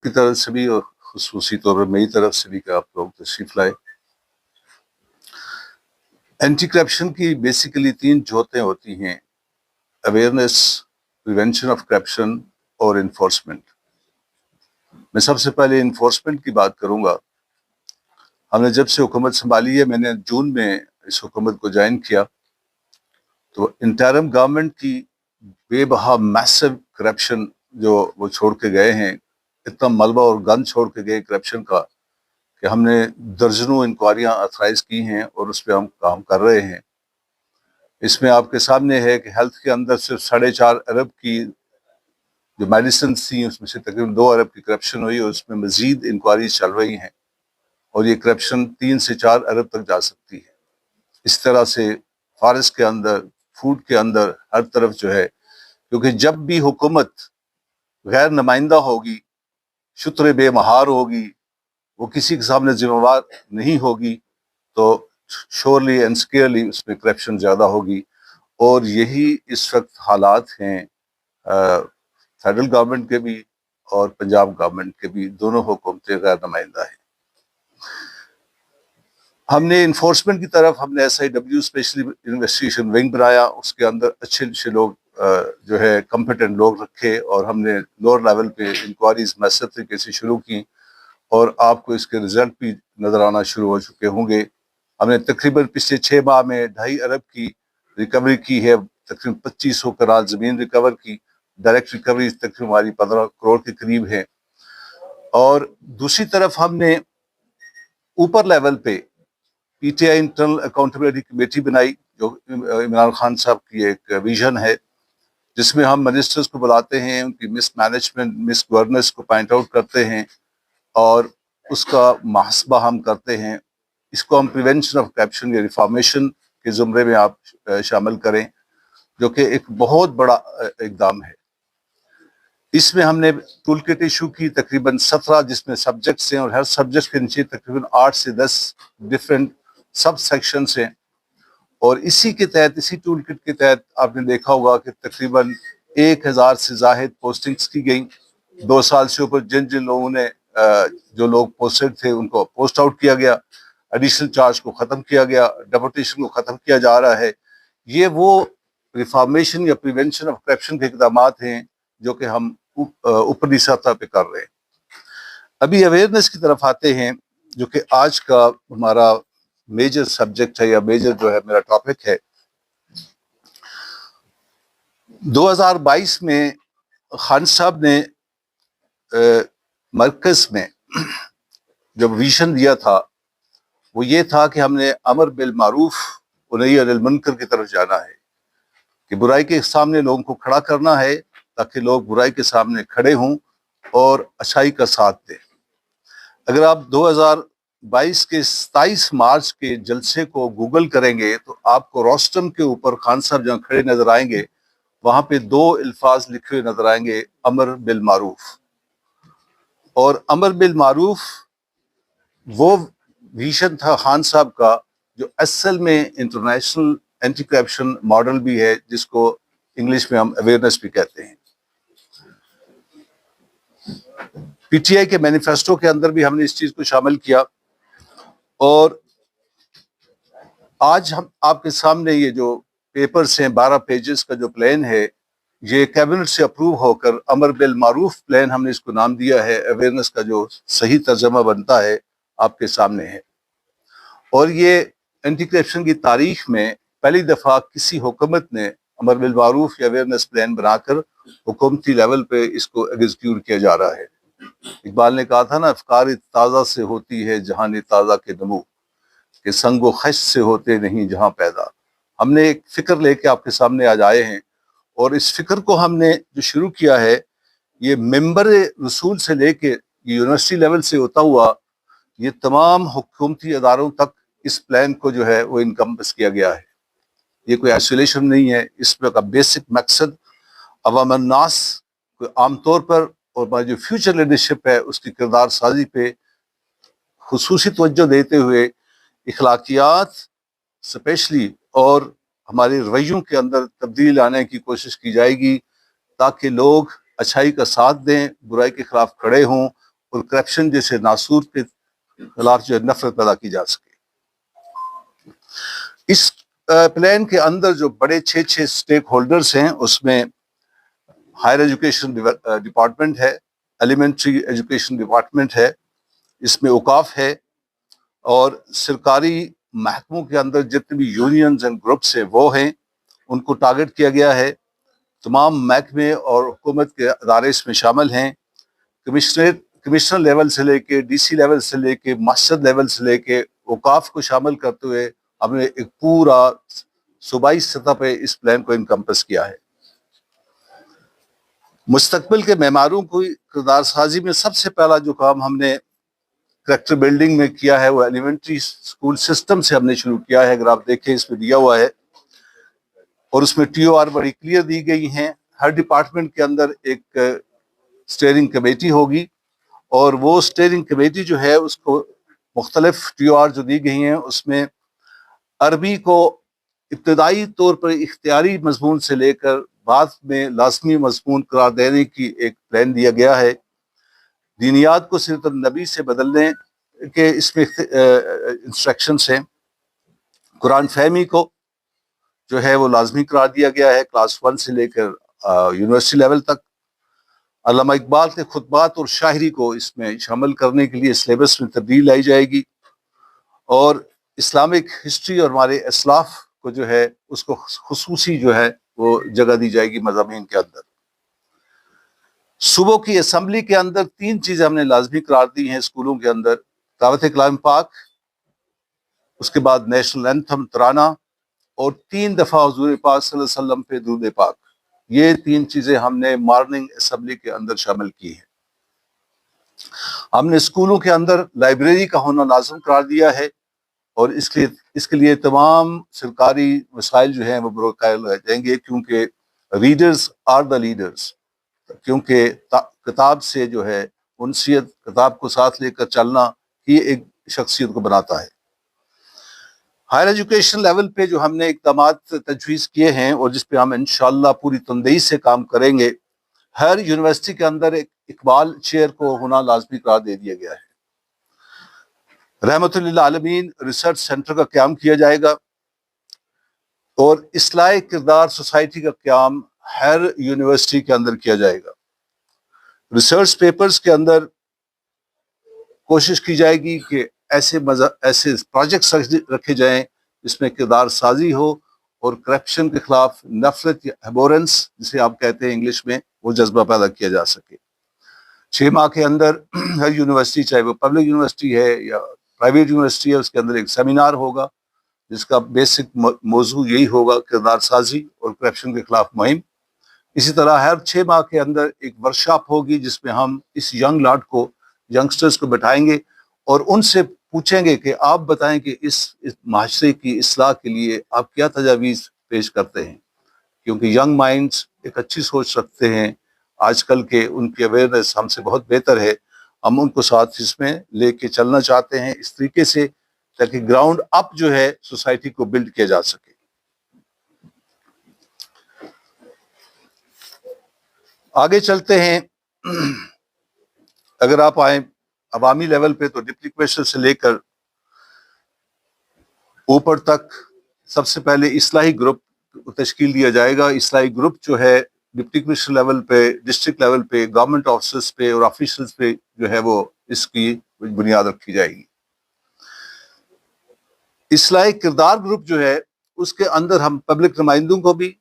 کی طرف سے بھی اور خصوصی طور پر میری طرف سے بھی کہ آپ لوگ تشریف لائے۔ اینٹی کرپشن کی بیسیکلی 3 جوتیں ہوتی ہیں: اویئرنیس، پریونشن آف کرپشن اور انفورسمنٹ۔ میں سب سے پہلے انفورسمنٹ کی بات کروں گا۔ ہم نے جب سے حکومت سنبھالی ہے، میں نے جون میں اس حکومت کو جوائن کیا، تو انٹرم گورنمنٹ کی بے بہا میسو کرپشن جو وہ چھوڑ کے گئے ہیں، اتنا ملبہ اور گند چھوڑ کے گئے کرپشن کا کہ ہم نے درجنوں انکوائریاں آتھرائز کی ہیں اور اس پہ ہم کام کر رہے ہیں۔ اس میں آپ کے سامنے ہے کہ ہیلتھ کے اندر صرف 4.5 ارب کی جو میڈیسنس تھیں، اس میں سے تقریباً 2 ارب کی کرپشن ہوئی، اور اس میں مزید انکوائریز چل رہی ہیں، اور یہ کرپشن 3 سے 4 ارب تک جا سکتی ہے۔ اس طرح سے فارسٹ کے اندر، فوڈ کے اندر، ہر طرف جو ہے، کیونکہ جب بھی حکومت غیر نمائندہ ہوگی، شتر بے مہار ہوگی، وہ کسی کے سامنے ذمہ دار نہیں ہوگی، تو شورلی اینڈ سکیئرلی اس میں کرپشن زیادہ ہوگی۔ اور یہی اس وقت حالات ہیں فیڈرل گورنمنٹ کے بھی اور پنجاب گورنمنٹ کے بھی، دونوں حکومتیں غیر نمائندہ ہیں۔ ہم نے انفورسمنٹ کی طرف ہم نے SIW اسپیشلی انویسٹیگیشن ونگ بنایا، اس کے اندر اچھے لوگ جو ہے کمپیٹنٹ لوگ رکھے، اور ہم نے لوور لیول پہ انکوائریز میسر طریقے سے شروع کی، اور آپ کو اس کے رزلٹ بھی نظر آنا شروع ہو چکے ہوں گے۔ ہم نے تقریباً پچھلے 6 ماہ میں 2.5 ارب کی ریکوری کی ہے، تقریباً 2500 کنال زمین ریکور کی، ڈائریکٹ ریکوری تقریباً ہماری 15 کروڑ کے قریب ہے۔ اور دوسری طرف ہم نے اوپر لیول پہ PTI انٹرنل اکاؤنٹیبلٹی کمیٹی بنائی، جو عمران خان صاحب کی ایک ویژن ہے، جس میں ہم منسٹرز کو بلاتے ہیں، ان کی مس مینجمنٹ، مس گورننس کو پوائنٹ آؤٹ کرتے ہیں، اور اس کا محاسبہ ہم کرتے ہیں۔ اس کو ہم پریونشن آف کرپشن یا ریفارمیشن کے زمرے میں آپ شامل کریں، جو کہ ایک بہت بڑا اقدام ہے۔ اس میں ہم نے ٹول کٹ ایشو کی تقریباً 17، جس میں سبجیکٹس ہیں، اور ہر سبجیکٹ کے نیچے تقریباً 8 سے 10 ڈفرینٹ سب سیکشنس ہیں۔ اور اسی کے تحت، اسی ٹول کٹ کے تحت آپ نے دیکھا ہوگا کہ تقریباً 1000 سے زائد پوسٹنگز کی گئیں۔ 2 سال سے اوپر جن لوگوں نے جو لوگ پوسٹڈ تھے ان کو پوسٹ آؤٹ کیا گیا، ایڈیشنل چارج کو ختم کیا گیا، ڈیپوٹیشن کو ختم کیا جا رہا ہے۔ یہ وہ ریفارمیشن یا پریونشن آف کرپشن کے اقدامات ہیں جو کہ ہم اوپری سطح پہ کر رہے ہیں۔ ابھی اویئرنیس کی طرف آتے ہیں، جو کہ آج کا ہمارا میجر سبجیکٹ ہے، یا میجر جو ہے میرا ٹاپک ہے۔ 2022 میں خان صاحب نے مرکز میں جو ویژن دیا تھا، وہ یہ تھا کہ ہم نے امر بالمعروف و نہی عن المنکر کی طرف جانا ہے، کہ برائی کے سامنے لوگوں کو کھڑا کرنا ہے، تاکہ لوگ برائی کے سامنے کھڑے ہوں اور اچھائی کا ساتھ دیں۔ اگر آپ 2022 کے 27 مارچ کے جلسے کو گوگل کریں گے، تو آپ کو روسٹم کے اوپر خان صاحب جہاں کھڑے نظر آئیں گے، وہاں پہ 2 الفاظ لکھے ہوئے نظر آئیں گے: امر بالمعروف۔ اور امر بالمعروف وہ ویژن تھا خان صاحب کا، جو اصل میں انٹرنیشنل اینٹی کرپشن ماڈل بھی ہے، جس کو انگلش میں ہم اویئرنیس بھی کہتے ہیں۔ PTI کے مینیفیسٹو کے اندر بھی ہم نے اس چیز کو شامل کیا، اور آج ہم آپ کے سامنے یہ جو پیپرز ہیں، 12 پیجز کا جو پلان ہے، یہ کیبنٹ سے اپروو ہو کر امر بالمعروف پلان ہم نے اس کو نام دیا ہے۔ اویئرنیس کا جو صحیح ترجمہ بنتا ہے آپ کے سامنے ہے، اور یہ اینٹی کرپشن کی تاریخ میں پہلی دفعہ کسی حکومت نے امر بالمعروف یا اویئرنیس پلان بنا کر حکومتی لیول پہ اس کو ایگزیکیوٹ کیا جا رہا ہے۔ اقبال نے کہا تھا نا، افکار تازہ سے ہوتی ہے جہان تازہ کے نمو، کہ سنگ و خش سے ہوتے نہیں جہاں پیدا۔ ہم نے ایک فکر لے کے آپ کے سامنے آج آئے ہیں، اور اس فکر کو ہم نے جو شروع کیا ہے، یہ ممبر رسول سے لے کے یونیورسٹی لیول سے ہوتا ہوا یہ تمام حکومتی اداروں تک اس پلان کو جو ہے وہ انکمپس کیا گیا ہے۔ یہ کوئی آئسولیشن نہیں ہے، اس میں کا بیسک مقصد عوام الناس کو عام طور پر، اور ہماری جو فیوچر لیڈرشپ ہے اس کی کردار سازی پہ خصوصی توجہ دیتے ہوئے اخلاقیات اسپیشلی اور ہمارے رویوں کے اندر تبدیلی لانے کی کوشش کی جائے گی، تاکہ لوگ اچھائی کا ساتھ دیں، برائی کے خلاف کھڑے ہوں، اور کرپشن جیسے ناسور کے خلاف جو ہے نفرت پیدا کی جا سکے۔ اس پلان کے اندر جو بڑے 6 سٹیک ہولڈرز ہیں، اس میں ہائر ایجوکیشن ڈپارٹمنٹ ہے، ایلیمنٹری ایجوکیشن ڈپارٹمنٹ ہے، اس میں اوقاف ہے، اور سرکاری محکموں کے اندر جتنے بھی یونینز اینڈ گروپس ہیں وہ ہیں، ان کو ٹارگٹ کیا گیا ہے۔ تمام محکمے اور حکومت کے ادارے اس میں شامل ہیں۔ کمشنر لیول سے لے کے ڈی سی لیول سے لے کے مسجد لیول سے لے کے اوقاف کو شامل کرتے ہوئے ہم نے ایک پورا صوبائی سطح پہ اس پلان کو انکمپس کیا ہے۔ مستقبل کے معماروں کو کردار سازی میں سب سے پہلا جو کام ہم نے کریکٹر بلڈنگ میں کیا ہے وہ ایلیمنٹری اسکول سسٹم سے ہم نے شروع کیا ہے۔ اگر آپ دیکھیں اس میں دیا ہوا ہے، اور اس میں ٹی او آر بڑی کلیئر دی گئی ہیں۔ ہر ڈپارٹمنٹ کے اندر ایک اسٹیئرنگ کمیٹی ہوگی، اور وہ اسٹیئرنگ کمیٹی جو ہے اس کو مختلف ٹی او آر جو دی گئی ہیں، اس میں عربی کو ابتدائی طور پر اختیاری مضمون سے لے کر بعد میں لازمی مضمون قرار دینے کی ایک پلان دیا گیا ہے۔ دینیات کو سیرت النبی سے بدلنے کے اس میں انسٹرکشنس ہیں۔ قرآن فہمی کو جو ہے وہ لازمی قرار دیا گیا ہے، کلاس 1 سے لے کر یونیورسٹی لیول تک۔ علامہ اقبال کے خطبات اور شاعری کو اس میں شامل کرنے کے لیے سلیبس میں تبدیل لائی جائے گی، اور اسلامک ہسٹری اور ہمارے اسلاف کو جو ہے اس کو خصوصی جو ہے وہ جگہ دی جائے گی مضامین کے اندر۔ صوبوں کی اسمبلی کے اندر 3 چیزیں ہم نے لازمی قرار دی ہیں اسکولوں کے اندر: دعوت کلام پاک، اس کے بعد نیشنل اینتھم ترانہ، اور 3 دفعہ حضور پاک صلی اللہ علیہ وسلم پہ درود پاک۔ یہ 3 چیزیں ہم نے مارننگ اسمبلی کے اندر شامل کی ہیں۔ ہم نے اسکولوں کے اندر لائبریری کا ہونا لازم قرار دیا ہے، اور اس کے لیے تمام سرکاری وسائل جو ہیں وہ بروقائے لائے جائیں گے، کیونکہ ریڈرز آر دا لیڈرز، کیونکہ کتاب سے جو ہے انسیت، کتاب کو ساتھ لے کر چلنا ہی ایک شخصیت کو بناتا ہے۔ ہائر ایجوکیشن لیول پہ جو ہم نے اقدامات تجویز کیے ہیں اور جس پہ ہم انشاءاللہ پوری تندئی سے کام کریں گے، ہر یونیورسٹی کے اندر ایک اقبال چیئر کو ہونا لازمی قرار دے دیا گیا ہے۔ رحمت للعالمین ریسرچ سینٹر کا قیام کیا جائے گا، اور اصلاح کردار سوسائٹی کا قیام ہر یونیورسٹی کے اندر کیا جائے گا۔ ریسرچ پیپرز کے اندر کوشش کی جائے گی کہ ایسے پروجیکٹس رکھے جائیں جس میں کردار سازی ہو، اور کرپشن کے خلاف نفرت یا ایبورنس جسے آپ کہتے ہیں انگلش میں، وہ جذبہ پیدا کیا جا سکے۔ 6 ماہ کے اندر ہر یونیورسٹی، چاہے وہ پبلک یونیورسٹی ہے یا پرائیویٹ یونیورسٹی ہے، اس کے اندر ایک سیمینار ہوگا جس کا بیسک موضوع یہی ہوگا، کردار سازی اور کرپشن کے خلاف مہم۔ اسی طرح ہر 6 ماہ کے اندر ایک ورکشاپ ہوگی جس میں ہم اس ینگ لاٹ کو، ینگسٹرز کو بٹھائیں گے اور ان سے پوچھیں گے کہ آپ بتائیں کہ اس معاشرے کی اصلاح کے لیے آپ کیا تجاویز پیش کرتے ہیں، کیونکہ ینگ مائنڈز ایک اچھی سوچ رکھتے ہیں آج کل کے، ان کی اویئرنیس ہم سے بہت بہتر ہے۔ ہم ان کو ساتھ اس میں لے کے چلنا چاہتے ہیں اس طریقے سے تاکہ گراؤنڈ اپ جو ہے سوسائٹی کو بلڈ کیا جا سکے۔ آگے چلتے ہیں، اگر آپ آئیں عوامی لیول پہ تو ڈپٹی کمشنر سے لے کر اوپر تک سب سے پہلے اصلاحی گروپ کو تشکیل دیا جائے گا۔ اصلاحی گروپ جو ہے ڈپٹی کمشنر لیول پہ، ڈسٹرکٹ لیول پہ، گورنمنٹ آفیسز پہ اور آفیشلز پہ جو ہے وہ اس کی بنیاد رکھی جائے گی۔ اصلاحی کردار گروپ جو ہے اس کے اندر ہم پبلک نمائندوں کو بھی،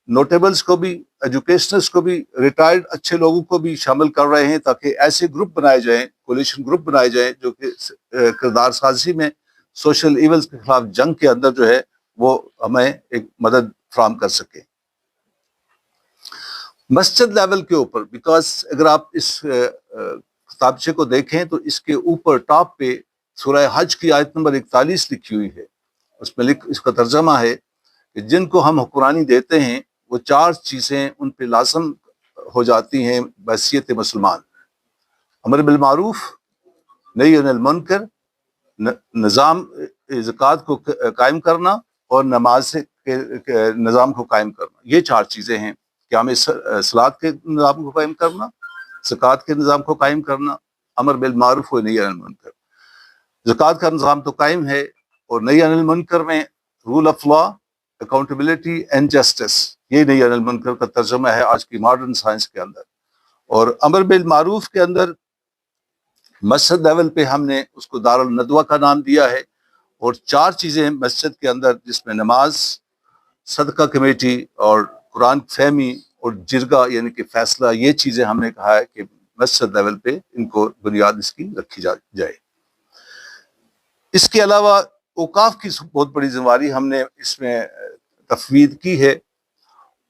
نوٹیبلز کو بھی، ایجوکیشنلز کو بھی، ریٹائرڈ اچھے لوگوں کو بھی شامل کر رہے ہیں تاکہ ایسے گروپ بنائے جائیں، کولیشن گروپ بنائے جائیں جو کہ کردار سازی میں، سوشل ایونز کے خلاف جنگ کے اندر جو ہے وہ ہمیں ایک مدد فراہم کر سکے۔ مسجد لیول کے اوپر، بیکاز اگر آپ اس کتابچے کو دیکھیں تو اس کے اوپر ٹاپ پہ سورہ حج کی آیت نمبر 41 لکھی ہوئی ہے۔ اس میں اس کا ترجمہ ہے کہ جن کو ہم حکمرانی دیتے ہیں وہ 4 چیزیں ان پہ لازم ہو جاتی ہیں بحیثیت مسلمان: امر بالمعروف، نہی عن المنکر، نظام زکوٰۃ کو قائم کرنا اور نماز کے نظام کو قائم کرنا۔ یہ 4 چیزیں ہیں کہ ہمیں صلاۃ کے نظام کو قائم کرنا، زکوٰۃ کے نظام کو قائم کرنا، امر بالمعروف و نہی عن المنکر. زکوٰۃ کا نظام تو قائم ہے، اور نہی عن المنکر میں rule of law, accountability and justice, یہ نہی عن المنکر کا ترجمہ ہے آج کی ماڈرن سائنس کے اندر. اور امر بالمعروف کے اندر مسجد لیول پہ ہم نے اس کو دار الندوہ کا نام دیا ہے، اور 4 چیزیں مسجد کے اندر، جس میں نماز، صدقہ کمیٹی اور قرآن فہمی اور جرگہ یعنی کہ فیصلہ، یہ چیزیں ہم نے کہا ہے کہ مسجد لیول پہ ان کو بنیاد اس کی رکھی جائے. اس کے علاوہ اوقاف کی بہت بڑی ذمہ داری ہم نے اس میں تفویض کی ہے.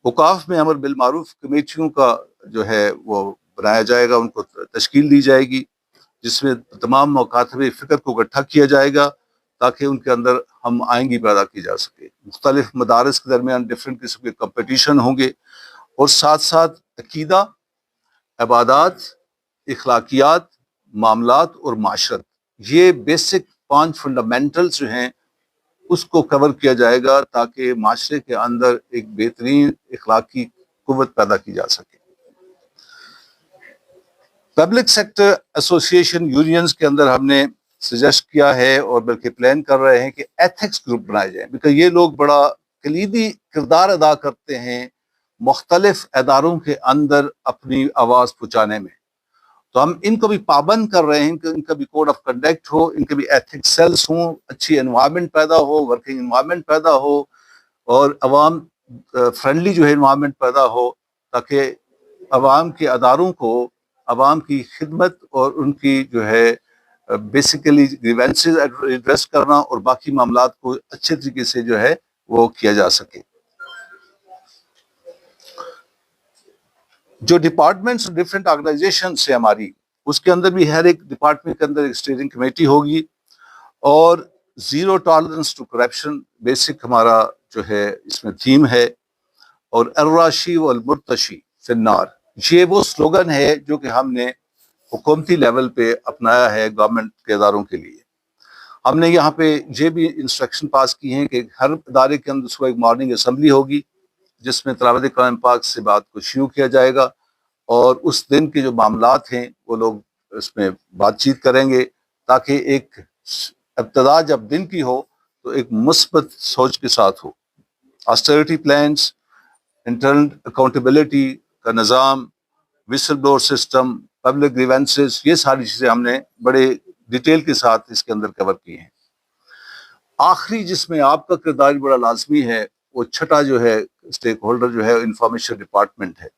اوقاف میں امر بالمعروف کمیٹیوں کا جو ہے وہ بنایا جائے گا، ان کو تشکیل دی جائے گی، جس میں تمام مکاتب فکر کو اکٹھا کیا جائے گا تاکہ ان کے اندر ہم آہنگی پیدا کی جا سکے. مختلف مدارس کے درمیان ڈفرینٹ قسم کے کمپٹیشن ہوں گے، اور ساتھ ساتھ عقیدہ، عبادات، اخلاقیات، معاملات اور معاشرت، یہ بیسک 5 فنڈامنٹلز جو ہیں اس کو کور کیا جائے گا تاکہ معاشرے کے اندر ایک بہترین اخلاقی قوت پیدا کی جا سکے. پبلک سیکٹر ایسوسیشن یونینز کے اندر ہم نے سجیسٹ کیا ہے اور بلکہ پلان کر رہے ہیں کہ ایتھکس گروپ بنائے جائیں، بیکاز یہ لوگ بڑا کلیدی کردار ادا کرتے ہیں مختلف اداروں کے اندر اپنی آواز پہنچانے میں. تو ہم ان کو بھی پابند کر رہے ہیں کہ ان کا بھی کوڈ آف کنڈکٹ ہو، ان کے بھی ایتھکس سیلز ہوں، اچھی انوائرمنٹ پیدا ہو، ورکنگ انوائرمنٹ پیدا ہو، اور عوام فرینڈلی جو ہے انوائرمنٹ پیدا ہو، تاکہ عوام کے اداروں کو عوام کی خدمت اور ان کی جو ہے بیسیکلی گریوینسز ایڈریس کرنا اور باقی معاملات کو اچھے طریقے سے جو ہے وہ کیا جا سکے. جو ڈپارٹمنٹس ڈفرینٹ آرگنائزیشن سے ہماری، اس کے اندر بھی ہر ایک ڈپارٹمنٹ کے اندر ایک اسٹیئرنگ کمیٹی ہوگی، اور zero tolerance to corruption basic ہمارا جو ہے اس میں تھیم ہے. اور الراشی والمرتشی فی النار، یہ وہ سلوگن ہے جو کہ ہم نے حکومتی لیول پہ اپنایا ہے گورنمنٹ کے اداروں کے لیے. ہم نے یہاں پہ یہ بھی انسٹرکشن پاس کی ہیں کہ ہر ادارے کے اندر صبح ایک مارننگ اسمبلی ہوگی، جس میں تلاوت کلام پاک سے بات کو شروع کیا جائے گا، اور اس دن کے جو معاملات ہیں وہ لوگ اس میں بات چیت کریں گے، تاکہ ایک ابتدا جب دن کی ہو تو ایک مثبت سوچ کے ساتھ ہو. آسٹریٹی پلانس، انٹرنل اکاؤنٹیبلٹی کا نظام، وسل بلور سسٹم، پبلک گریونسز، یہ ساری چیزیں ہم نے بڑے ڈیٹیل کے ساتھ اس کے اندر کور کی ہیں. آخری جس میں آپ کا کردار بڑا لازمی ہے، وہ چھٹا جو ہے اسٹیک ہولڈر جو ہے انفارمیشن ڈپارٹمنٹ ہے.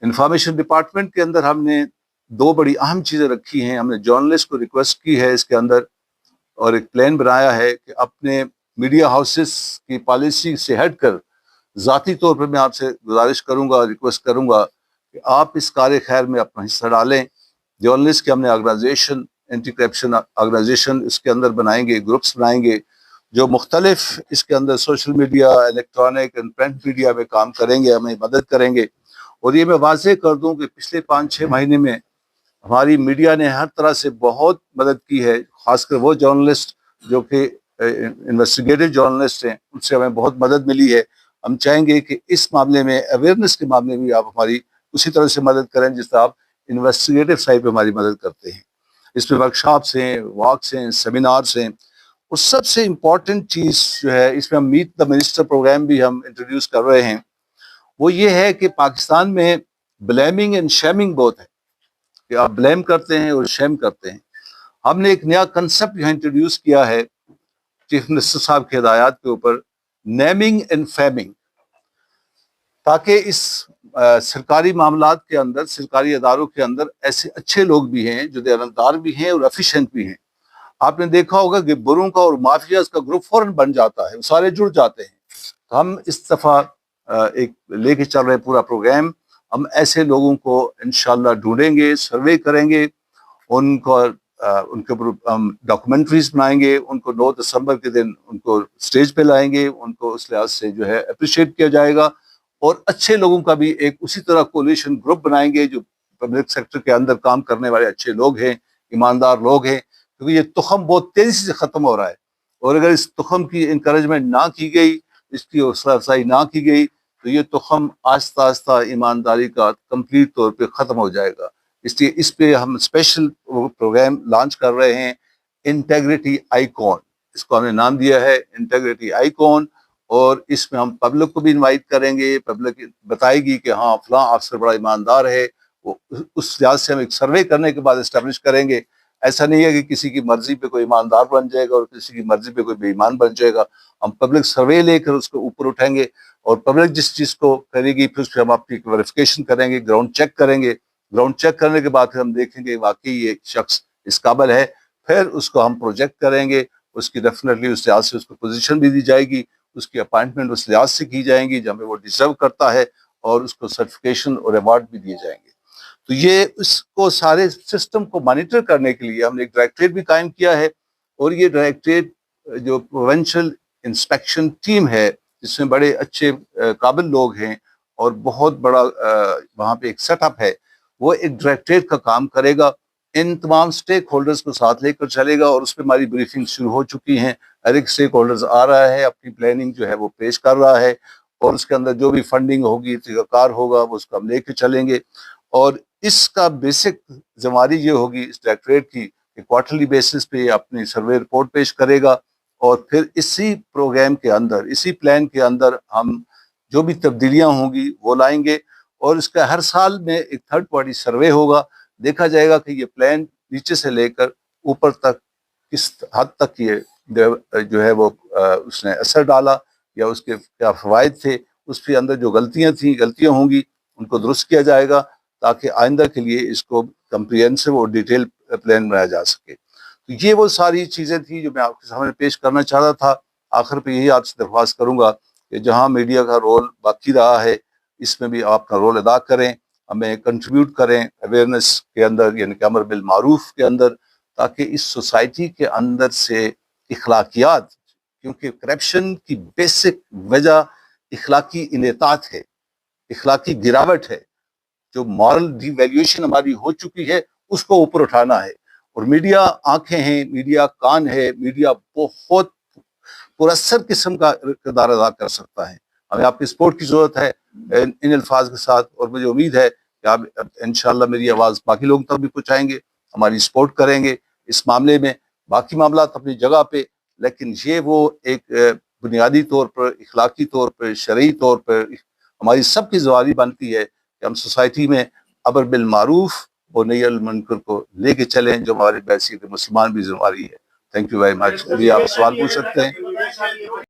انفارمیشن ڈپارٹمنٹ کے اندر ہم نے 2 بڑی اہم چیزیں رکھی ہیں. ہم نے جرنلسٹ کو ریکویسٹ کی ہے اس کے اندر، اور ایک پلان بنایا ہے کہ اپنے میڈیا ہاؤسز کی پالیسی سے ہٹ کر ذاتی طور پر میں آپ سے گزارش کروں گا، ریکویسٹ کروں گا کہ آپ اس کار خیر میں اپنا حصہ ڈالیں. جرنلسٹ کے ہم نے آرگنائزیشن، اینٹی کرپشن آرگنائزیشن اس کے اندر بنائیں گے، گروپس بنائیں گے جو مختلف اس کے اندر social media, electronic and print media میں کام کریں گے، ہمیں مدد کریں گے. اور یہ میں واضح کر دوں کہ پچھلے 5-6 مہینے میں ہماری میڈیا نے ہر طرح سے بہت مدد کی ہے، خاص کر وہ جرنلسٹ جو کہ انویسٹیگیٹو جرنلسٹ ہیں، ان سے ہمیں بہت مدد ملی ہے. ہم چاہیں گے کہ اس معاملے میں، اویئرنیس کے معاملے میں آپ ہماری اسی طرح سے مدد کریں جس طرح آپ انویسٹیگیٹو سائڈ پہ ہماری مدد کرتے ہیں. اس میں ورکشاپس ہیں، واکس ہیں، سیمینارس ہیں. اور سب سے امپورٹنٹ چیز جو ہے اس میں ہم میٹ دا منسٹر پروگرام بھی ہم انٹروڈیوس کر رہے ہیں، وہ یہ ہے کہ پاکستان میں بلیمنگ اینڈ شیمنگ بہت ہے، کہ آپ بلیم کرتے ہیں اور شیم کرتے ہیں. ہم نے ایک نیا کنسپٹ یہاں انٹروڈیوس کیا ہے چیف منسٹر صاحب کے ہدایات کے اوپر، نیمنگ اینڈ فیمنگ، تاکہ اس سرکاری معاملات کے اندر، سرکاری اداروں کے اندر ایسے اچھے لوگ بھی ہیں جو دیانتدار بھی ہیں اور ایفیشینٹ بھی ہیں. آپ نے دیکھا ہوگا کہ بروں کا اور مافیاز کا گروپ فوراً بن جاتا ہے، وہ سارے جڑ جاتے ہیں. تو ہم اس دفعہ ایک لے کے چل رہے پورا پروگرام. ہم ایسے لوگوں کو انشاءاللہ ڈھونڈیں گے، سروے کریں گے، ان کے اوپر ہم ڈاکومنٹریز بنائیں گے، ان کو 9 دسمبر کے دن ان کو اسٹیج پہ لائیں گے، ان کو اس لحاظ سے جو ہے اپریشیٹ کیا جائے گا. اور اچھے لوگوں کا بھی ایک اسی طرح کولیشن گروپ بنائیں گے جو پبلک سیکٹر کے اندر کام کرنے والے اچھے لوگ ہیں، ایماندار لوگ ہیں، کیونکہ یہ تخم بہت تیزی سے ختم ہو رہا ہے. اور اگر اس تخم کی انکریجمنٹ نہ کی گئی، اس کی حوصلہ افزائی نہ کی گئی، تو یہ تخم آہستہ آہستہ ایمانداری کا کمپلیٹ طور پہ ختم ہو جائے گا. اس لیے اس پہ ہم اسپیشل پروگرام لانچ کر رہے ہیں، انٹیگریٹی آئیکن، اس کو ہم نے نام دیا ہے انٹیگریٹی آئیکن، اور اس میں ہم پبلک کو بھی انوائٹ کریں گے، پبلک بتائے گی کہ ہاں فلاں افسر بڑا ایماندار ہے، وہ اس لحاظ سے ہم ایک سروے کرنے کے بعد اسٹیبلش کریں گے۔ ایسا نہیں ہے کہ کسی کی مرضی پہ کوئی ایماندار بن جائے گا اور کسی کی مرضی پہ کوئی بے ایمان بن جائے گا، ہم پبلک سروے لے کر اس کو اوپر اٹھائیں گے، اور پبلک جس چیز کو کرے گی پھر اس پہ ہم اپنی ویریفیکیشن کریں گے، گراؤنڈ چیک کریں گے، گراؤنڈ چیک کرنے کے بعد پھر ہم دیکھیں گے واقعی یہ شخص اس قابل ہے، پھر اس کو ہم پروجیکٹ کریں گے، اس کی ڈیفینیٹلی اس لحاظ سے اس کو پوزیشن بھی دی جائے گی، اس کی اپائنٹمنٹ اس لحاظ سے کی جائیں گی جہاں پہ وہ ڈیزرو کرتا ہے، اور اس کو سرٹیفکیشن اور ایوارڈ بھی دیے جائیں گے۔ تو یہ اس کو سارے سسٹم کو مانیٹر کرنے کے لیے ہم نے ایک ڈائریکٹریٹ بھی قائم کیا ہے، اور یہ ڈائریکٹریٹ جو پروونشل انسپیکشن ٹیم ہے جس میں بڑے اچھے قابل لوگ ہیں اور بہت بڑا وہاں پہ ایک سیٹ اپ ہے، وہ ایک ڈائریکٹریٹ کا کام کرے گا، ان تمام سٹیک ہولڈرز کو ساتھ لے کر چلے گا، اور اس پہ ہماری بریفنگ شروع ہو چکی ہیں، ہر ایک سٹیک ہولڈرز آ رہا ہے، اپنی پلاننگ جو ہے وہ پیش کر رہا ہے، اور اس کے اندر جو بھی فنڈنگ ہوگی طریقہ کار ہوگا وہ اس کو ہم لے کے چلیں گے۔ اور اس کا بیسک ذمہ داری یہ ہوگی اس ڈائریکٹریٹ کی کہ کوارٹرلی بیسس پہ اپنی سروے رپورٹ پیش کرے گا، اور پھر اسی پروگرام کے اندر، اسی پلان کے اندر ہم جو بھی تبدیلیاں ہوں گی وہ لائیں گے، اور اس کا ہر سال میں ایک تھرڈ پارٹی سروے ہوگا، دیکھا جائے گا کہ یہ پلان نیچے سے لے کر اوپر تک کس حد تک یہ جو ہے وہ اس نے اثر ڈالا، یا اس کے کیا فوائد تھے، اس کے اندر جو غلطیاں ہوں گی ان کو درست کیا جائے گا، تاکہ آئندہ کے لیے اس کو کمپریہنسو اور ڈیٹیل پلان بنایا جا سکے۔ تو یہ وہ ساری چیزیں تھیں جو میں آپ کے سامنے پیش کرنا چاہ رہا تھا۔ آخر پہ یہی آپ سے درخواست کروں گا کہ جہاں میڈیا کا رول باقی رہا ہے، اس میں بھی آپ کا رول ادا کریں، ہمیں کنٹریبیوٹ کریں اویئرنیس کے اندر، یعنی کہ امر بالمعروف کے اندر، تاکہ اس سوسائٹی کے اندر سے اخلاقیات، کیونکہ کرپشن کی بیسک وجہ اخلاقی انحطاط ہے، اخلاقی گراوٹ ہے، جو مارل ڈی ویلیویشن ہماری ہو چکی ہے اس کو اوپر اٹھانا ہے۔ اور میڈیا آنکھیں ہیں، میڈیا کان ہے، میڈیا بہت پراثر قسم کا کردار ادا کر سکتا ہے۔ ہمیں آپ کی سپورٹ کی ضرورت ہے ان الفاظ کے ساتھ، اور مجھے امید ہے کہ آپ انشاءاللہ میری آواز باقی لوگوں تک بھی پہنچائیں گے، ہماری سپورٹ کریں گے اس معاملے میں۔ باقی معاملات اپنی جگہ پہ، لیکن یہ وہ ایک بنیادی طور پر، اخلاقی طور پر، شرعی طور پر ہماری سب کی ذمہ داری بنتی ہے کہ ہم سوسائٹی میں امر بالمعروف اور نہی عن المنکر کو لے کے چلیں، جو ہماری بحیثیت مسلمان بھی ذمہ داری ہے۔ Thank you very much. ابھی آپ سوال پوچھ سکتے ہیں۔